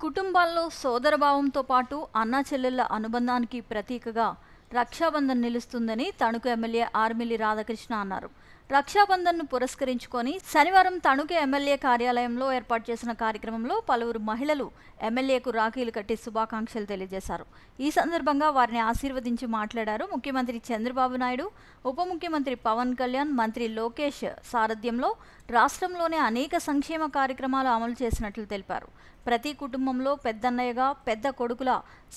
కుటుంబాల్లో సోదరభావంతో పాటు అన్నా చెల్లెళ్ల అనుబంధానికి ప్రతీకగా రక్షాబంధన్ నిలుస్తుందని తణుకు ఎమ్మెల్యే ఆర్మిల్లి రాధాకృష్ణ అన్నారు. రక్షాబంధన్ను పురస్కరించుకొని శనివారం తణుకు ఎమ్మెల్యే కార్యాలయంలో ఏర్పాటు చేసిన కార్యక్రమంలో పలువురు మహిళలు ఎమ్మెల్యేకు రాఖీలు కట్టి శుభాకాంక్షలు తెలియజేశారు. ఈ సందర్భంగా వారిని ఆశీర్వదించి మాట్లాడారు. ముఖ్యమంత్రి చంద్రబాబు నాయుడు, ఉప ముఖ్యమంత్రి పవన్ కళ్యాణ్, మంత్రి లోకేష్ సారథ్యంలో రాష్ట్రంలోనే అనేక సంక్షేమ కార్యక్రమాలు అమలు చేసినట్లు తెలిపారు. ప్రతి కుటుంబంలో పెద్దన్నయ్యగా పెద్ద కొడుకుల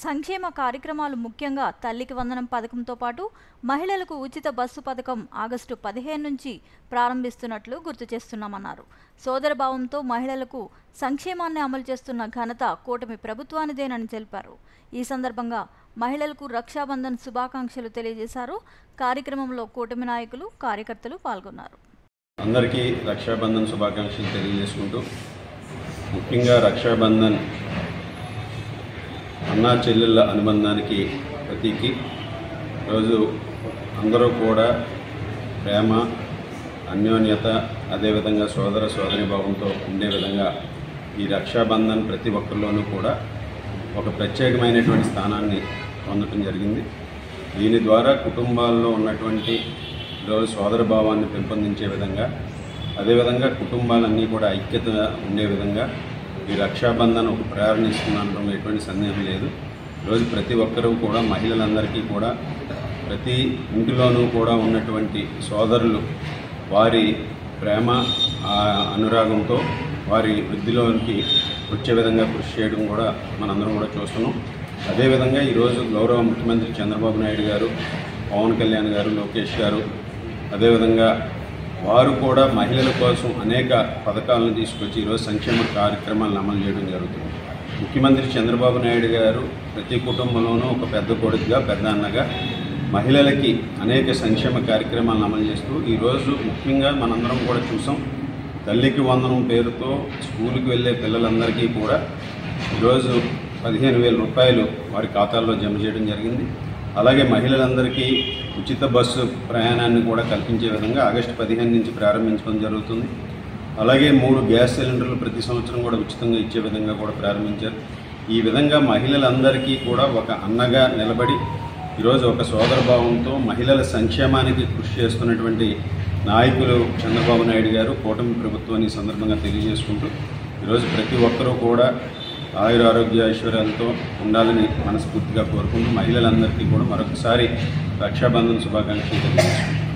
సంక్షేమ కార్యక్రమాలు, ముఖ్యంగా తల్లికి వందనం పథకంతో పాటు మహిళలకు ఉచిత బస్సు పథకం ఆగస్టు 15 నుంచి ప్రారంభిస్తున్నట్లు గుర్తు చేస్తున్నామన్నారు. సోదరభావంతో మహిళలకు సంక్షేమాన్ని అమలు చేస్తున్న ఘనత కూటమి ప్రభుత్వానిదేనని తెలిపారు. ఈ సందర్భంగా మహిళలకు రక్షాబంధన్ శుభాకాంక్షలు తెలియజేశారు. కార్యక్రమంలో కూటమి నాయకులు, కార్యకర్తలు పాల్గొన్నారు. అందరికీ రక్షాబంధన్ శుభాకాంక్షలు తెలియజేసుకుంటూ, ముఖ్యంగా రక్షాబంధన్ అన్నా చెల్లెళ్ళ అనుబంధానికి ప్రతీకి. రోజు అందరూ కూడా ప్రేమ, అన్యోన్యత, అదేవిధంగా సోదర సోదరీభావంతో ఉండే విధంగా ఈ రక్షాబంధన్ ప్రతి ఒక్కరిలోనూ కూడా ఒక ప్రత్యేకమైనటువంటి స్థానాన్ని పొందడం జరిగింది. దీని ద్వారా కుటుంబాల్లో ఉన్నటువంటి ఈరోజు సోదరభావాన్ని పెంపొందించే విధంగా, అదేవిధంగా కుటుంబాలన్నీ కూడా ఐక్యతగా ఉండే విధంగా ఈ రక్షాబంధన్ ఒక ప్రేరణిస్తుందనడం ఎటువంటి సందేహం లేదు. ఈరోజు ప్రతి ఒక్కరూ కూడా, మహిళలందరికీ కూడా, ప్రతి ఇంటిలోనూ కూడా ఉన్నటువంటి సోదరులు వారి ప్రేమ, అనురాగంతో వారి వృద్ధిలోనికి వచ్చే విధంగా కృషి చేయడం కూడా మనందరం కూడా చూస్తున్నాం. అదేవిధంగా ఈరోజు గౌరవ ముఖ్యమంత్రి చంద్రబాబు నాయుడు గారు, పవన్ కళ్యాణ్ గారు, లోకేష్ గారు, అదేవిధంగా వారు కూడా మహిళల కోసం అనేక పథకాలను తీసుకొచ్చి ఈరోజు సంక్షేమ కార్యక్రమాలను అమలు చేయడం జరుగుతుంది. ముఖ్యమంత్రి చంద్రబాబు నాయుడు గారు ప్రతి కుటుంబంలోనూ ఒక పెద్ద కొడుకుగా, పెద్ద అన్నగా మహిళలకి అనేక సంక్షేమ కార్యక్రమాలను అమలు చేస్తూ ఈరోజు ముఖ్యంగా మనందరం కూడా చూసాం, తల్లికి వందనం పేరుతో స్కూలుకి వెళ్ళే పిల్లలందరికీ కూడా ఈరోజు 15,000 రూపాయలు వారి ఖాతాల్లో జమ చేయడం జరిగింది. అలాగే మహిళలందరికీ ఉచిత బస్సు ప్రయాణాన్ని కూడా కల్పించే విధంగా ఆగస్టు 15 నుంచి ప్రారంభించడం జరుగుతుంది. అలాగే 3 గ్యాస్ సిలిండర్లు ప్రతి సంవత్సరం కూడా ఉచితంగా ఇచ్చే విధంగా కూడా ప్రారంభించారు. ఈ విధంగా మహిళలందరికీ కూడా ఒక అన్నగా నిలబడి ఈరోజు ఒక సోదరభావంతో మహిళల సంక్షేమానికి కృషి చేస్తున్నటువంటి నాయకులు చంద్రబాబు నాయుడు గారు, కూటమి ప్రభుత్వాన్ని సందర్భంగా తెలియజేసుకుంటూ ఈరోజు ప్రతి ఒక్కరూ కూడా ఆయురారోగ్య ఐశ్వర్యాలతో ఉండాలని మనస్ఫూర్తిగా కోరుకుంటూ మహిళలందరికీ కూడా మరొకసారి రక్షాబంధన్ శుభాకాంక్షలు తెలియజేసుకుంటాం.